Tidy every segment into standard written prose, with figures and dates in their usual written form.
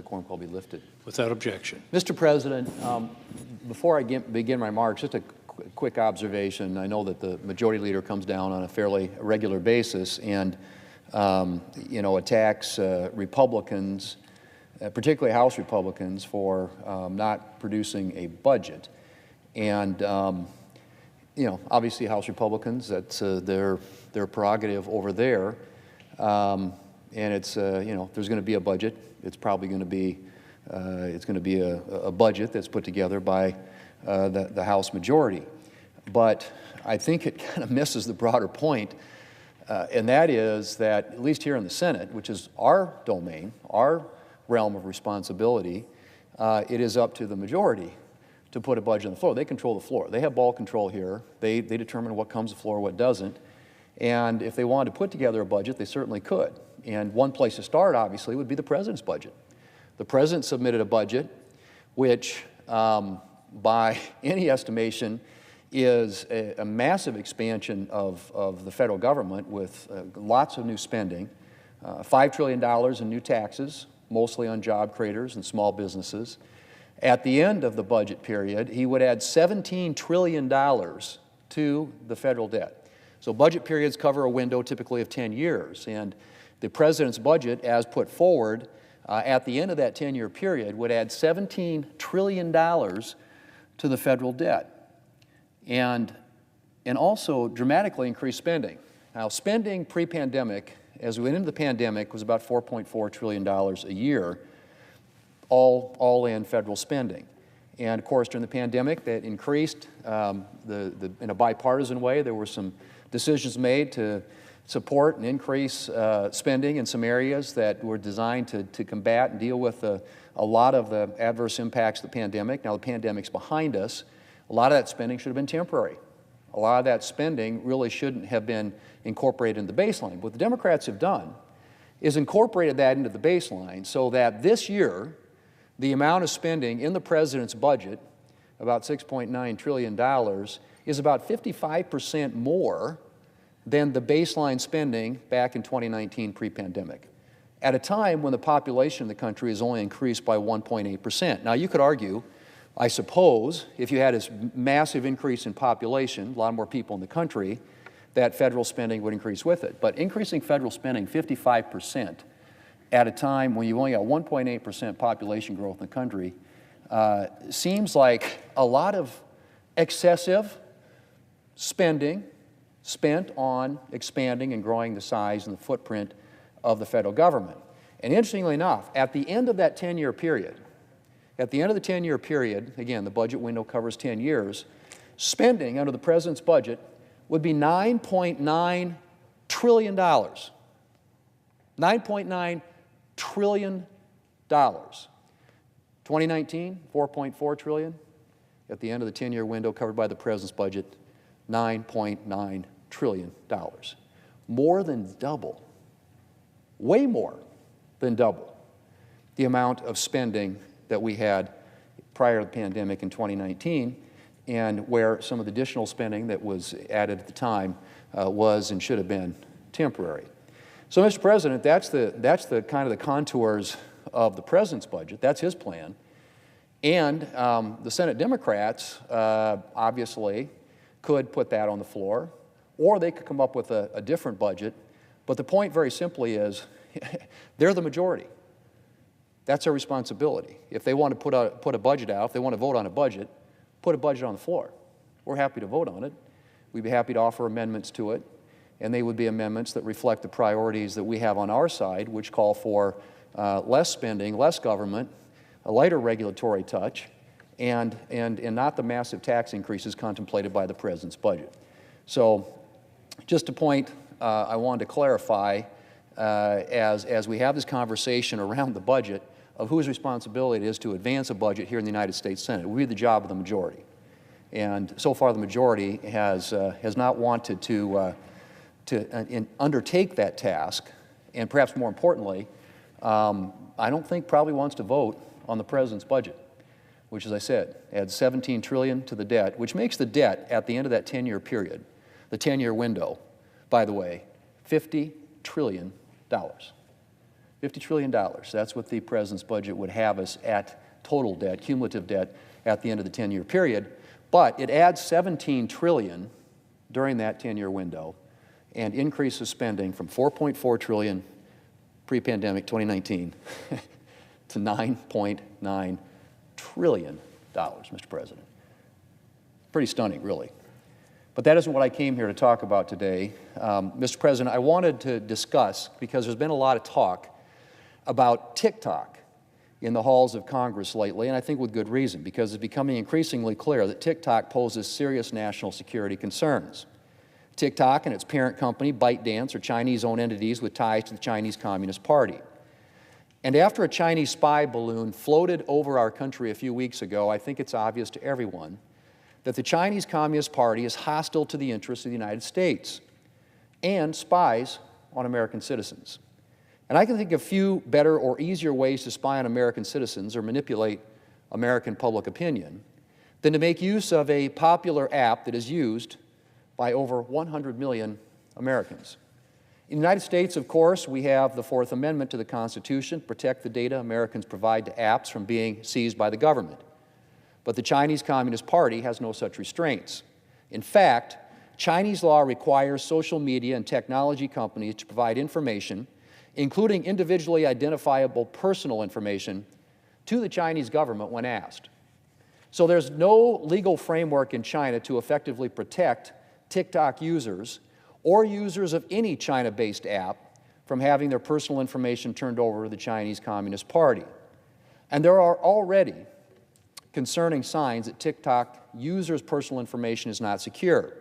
quorum call be lifted. Without objection. Mr. President, before I begin my remarks, just a quick observation. I know that the Majority Leader comes down on a fairly regular basis and, attacks Republicans, particularly House Republicans, for not producing a budget. And, obviously House Republicans, that's their prerogative over there. And it's, there's going to be a budget. It's probably going to be, a budget that's put together by the House majority. But I think it kind of misses the broader point, and that is that, at least here in the Senate, which is our domain, our realm of responsibility, it is up to the majority to put a budget on the floor. They control the floor. They have ball control here. They determine what comes to the floor, what doesn't. And if they wanted to put together a budget, they certainly could. And one place to start, obviously, would be the President's budget. The President submitted a budget which, by any estimation, is a massive expansion of the federal government with lots of new spending, $5 trillion in new taxes, mostly on job creators and small businesses. At the end of the budget period, he would add $17 trillion to the federal debt. So budget periods cover a window typically of 10 years, and the President's budget, as put forward, at the end of that 10-year period, would add $17 trillion to the federal debt, and also dramatically increase spending. Now, spending pre-pandemic, as we went into the pandemic, was about $4.4 trillion a year, all in federal spending. And of course, during the pandemic, that increased in a bipartisan way. There were some decisions made to support and increase spending in some areas that were designed to combat and deal with a lot of the adverse impacts of the pandemic. Now the pandemic's behind us. A lot of that spending should have been temporary. A lot of that spending really shouldn't have been incorporated in the baseline. What the Democrats have done is incorporated that into the baseline so that this year, the amount of spending in the President's budget, about $6.9 trillion, is about 55% more than the baseline spending back in 2019 pre-pandemic, at a time when the population of the country has only increased by 1.8%. Now, you could argue, I suppose, if you had this massive increase in population, a lot more people in the country, that federal spending would increase with it. But increasing federal spending 55% at a time when you've only got 1.8% population growth in the country seems like a lot of excessive spending spent on expanding and growing the size and the footprint of the federal government. And interestingly enough, at the end of that 10-year period, again, the budget window covers 10 years, spending under the President's budget would be $9.9 trillion. $9.9 trillion. 2019, $4.4 trillion. At the end of the 10-year window covered by the President's budget, $9.9 trillion. More than double, way more than double the amount of spending that we had prior to the pandemic in 2019, and where some of the additional spending that was added at the time was and should have been temporary. So, Mr. President, that's the kind of the contours of the President's budget. That's his plan. And the Senate Democrats obviously could put that on the floor, or they could come up with a different budget. But the point very simply is they're the majority. That's their responsibility. If they want to put a budget out, if they want to vote on a budget, put a budget on the floor. We're happy to vote on it. We'd be happy to offer amendments to it, and they would be amendments that reflect the priorities that we have on our side, which call for less spending, less government, a lighter regulatory touch, and not the massive tax increases contemplated by the President's budget. So just a point I wanted to clarify as we have this conversation around the budget of whose responsibility it is to advance a budget here in the United States Senate. It will be the job of the majority. And so far the majority has not wanted to undertake that task, and perhaps more importantly, I don't think probably wants to vote on the President's budget, which, as I said, adds $17 trillion to the debt, which makes the debt at the end of that 10-year period, the 10-year window, by the way, $50 trillion. $50 trillion. That's what the president's budget would have us at total debt, cumulative debt, at the end of the 10-year period. But it adds $17 trillion during that 10-year window and increases spending from $4.4 trillion pre-pandemic 2019 to $9.9 trillion, Mr. President. Pretty stunning, really. But that isn't what I came here to talk about today. Mr. President, I wanted to discuss, because there's been a lot of talk about TikTok in the halls of Congress lately, and I think with good reason, because it's becoming increasingly clear that TikTok poses serious national security concerns. TikTok and its parent company, ByteDance, are Chinese-owned entities with ties to the Chinese Communist Party. And after a Chinese spy balloon floated over our country a few weeks ago, I think it's obvious to everyone that the Chinese Communist Party is hostile to the interests of the United States and spies on American citizens. And I can think of few better or easier ways to spy on American citizens or manipulate American public opinion than to make use of a popular app that is used by over 100 million Americans. In the United States, of course, we have the Fourth Amendment to the Constitution to protect the data Americans provide to apps from being seized by the government. But the Chinese Communist Party has no such restraints. In fact, Chinese law requires social media and technology companies to provide information, including individually identifiable personal information, to the Chinese government when asked. So there's no legal framework in China to effectively protect TikTok users or users of any China-based app from having their personal information turned over to the Chinese Communist Party. And there are already concerning signs that TikTok users' personal information is not secure.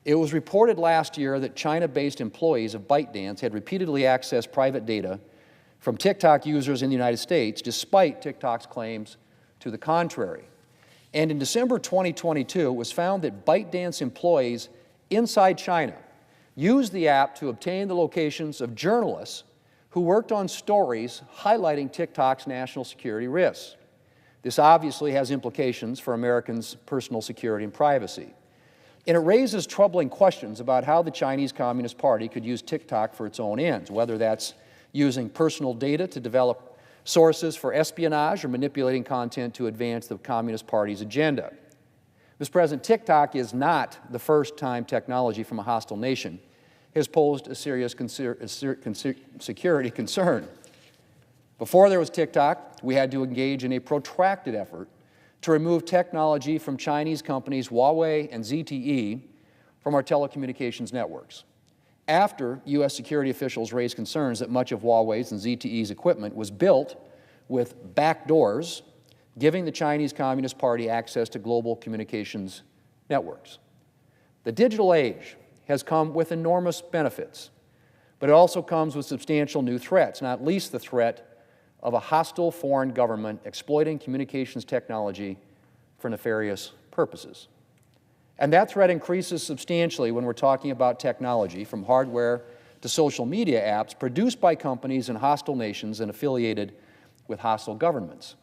It was reported last year that China-based employees of ByteDance had repeatedly accessed private data from TikTok users in the United States, despite TikTok's claims to the contrary. And in December 2022, it was found that ByteDance employees inside China used the app to obtain the locations of journalists who worked on stories highlighting TikTok's national security risks. This obviously has implications for Americans' personal security and privacy. And it raises troubling questions about how the Chinese Communist Party could use TikTok for its own ends, whether that's using personal data to develop sources for espionage or manipulating content to advance the Communist Party's agenda. Mr. President, TikTok is not the first time technology from a hostile nation has posed a serious security concern. Before there was TikTok, we had to engage in a protracted effort to remove technology from Chinese companies Huawei and ZTE from our telecommunications networks. After U.S. security officials raised concerns that much of Huawei's and ZTE's equipment was built with backdoors, giving the Chinese Communist Party access to global communications networks. The digital age has come with enormous benefits, but it also comes with substantial new threats, not least the threat of a hostile foreign government exploiting communications technology for nefarious purposes. And that threat increases substantially when we're talking about technology, from hardware to social media apps produced by companies in hostile nations and affiliated with hostile governments.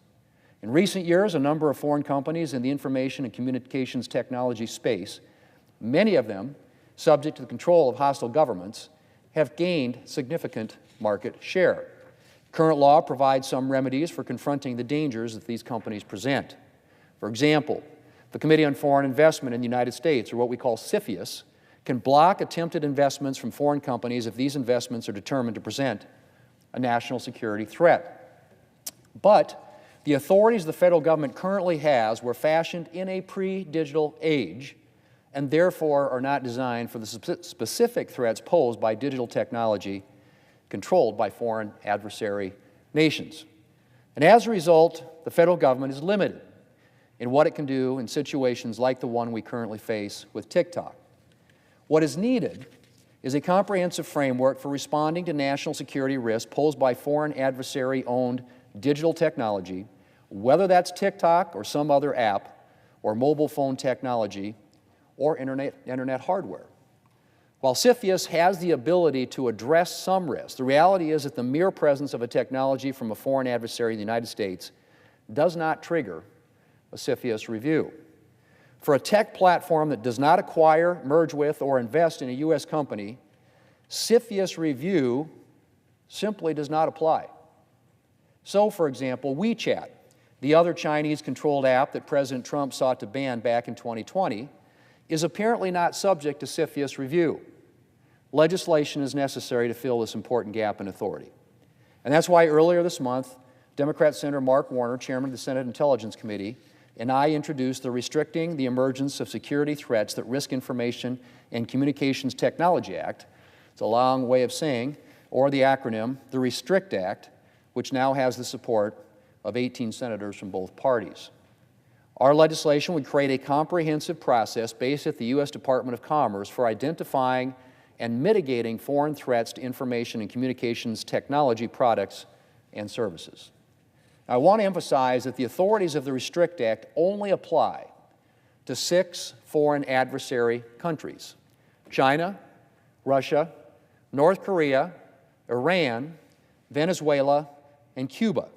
In recent years, a number of foreign companies in the information and communications technology space, many of them subject to the control of hostile governments, have gained significant market share. Current law provides some remedies for confronting the dangers that these companies present. For example, the Committee on Foreign Investment in the United States, or what we call CFIUS, can block attempted investments from foreign companies if these investments are determined to present a national security threat. But the authorities the federal government currently has were fashioned in a pre-digital age and therefore are not designed for the specific threats posed by digital technology controlled by foreign adversary nations. And as a result, the federal government is limited in what it can do in situations like the one we currently face with TikTok. What is needed is a comprehensive framework for responding to national security risks posed by foreign adversary-owned digital technology, whether that's TikTok or some other app or mobile phone technology or internet hardware. While CFIUS has the ability to address some risks, the reality is that the mere presence of a technology from a foreign adversary in the United States does not trigger a CFIUS review. For a tech platform that does not acquire, merge with, or invest in a U.S. company, CFIUS review simply does not apply. So, for example, WeChat, the other Chinese-controlled app that President Trump sought to ban back in 2020, is apparently not subject to CFIUS review. Legislation is necessary to fill this important gap in authority. And that's why earlier this month, Democrat Senator Mark Warner, chairman of the Senate Intelligence Committee, and I introduced the Restricting the Emergence of Security Threats That Risk Information and Communications Technology Act. It's a long way of saying, or the acronym, the RESTRICT Act, which now has the support of 18 senators from both parties. Our legislation would create a comprehensive process based at the U.S. Department of Commerce for identifying and mitigating foreign threats to information and communications technology products and services. I want to emphasize that the authorities of the RESTRICT Act only apply to 6 foreign adversary countries: China, Russia, North Korea, Iran, Venezuela, and Cuba.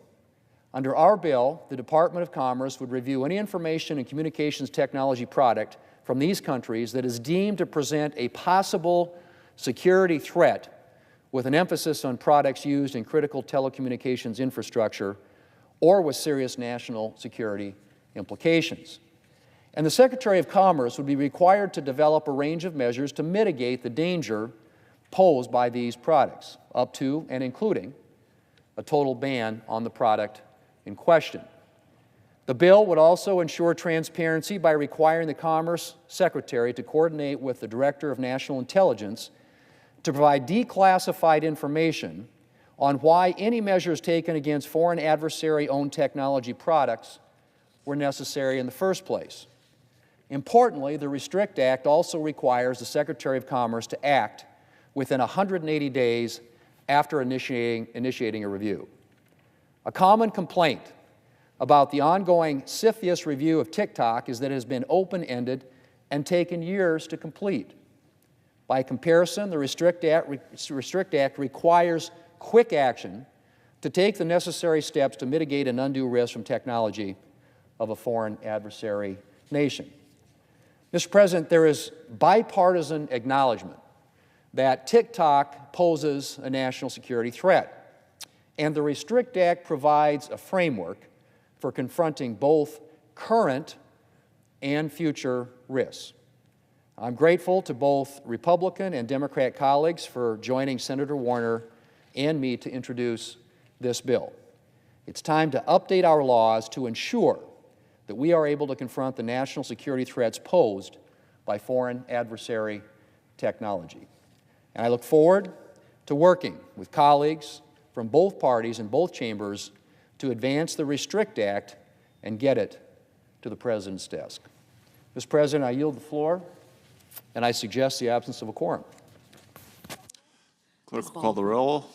Under our bill, the Department of Commerce would review any information and communications technology product from these countries that is deemed to present a possible security threat, with an emphasis on products used in critical telecommunications infrastructure or with serious national security implications. And the Secretary of Commerce would be required to develop a range of measures to mitigate the danger posed by these products, up to and including a total ban on the product in question. The bill would also ensure transparency by requiring the Commerce Secretary to coordinate with the Director of National Intelligence to provide declassified information on why any measures taken against foreign adversary-owned technology products were necessary in the first place. Importantly, the RESTRICT Act also requires the Secretary of Commerce to act within 180 days after initiating a review. A common complaint about the ongoing CFIUS review of TikTok is that it has been open-ended and taken years to complete. By comparison, the RESTRICT Act requires quick action to take the necessary steps to mitigate an undue risk from technology of a foreign adversary nation. Mr. President, there is bipartisan acknowledgement that TikTok poses a national security threat, and the RESTRICT Act provides a framework for confronting both current and future risks. I'm grateful to both Republican and Democrat colleagues for joining Senator Warner and me to introduce this bill. It's time to update our laws to ensure that we are able to confront the national security threats posed by foreign adversary technology. And I look forward to working with colleagues from both parties in both chambers to advance the RESTRICT Act and get it to the President's desk. Mr. President, I yield the floor, and I suggest the absence of a quorum. Clerk will call the roll.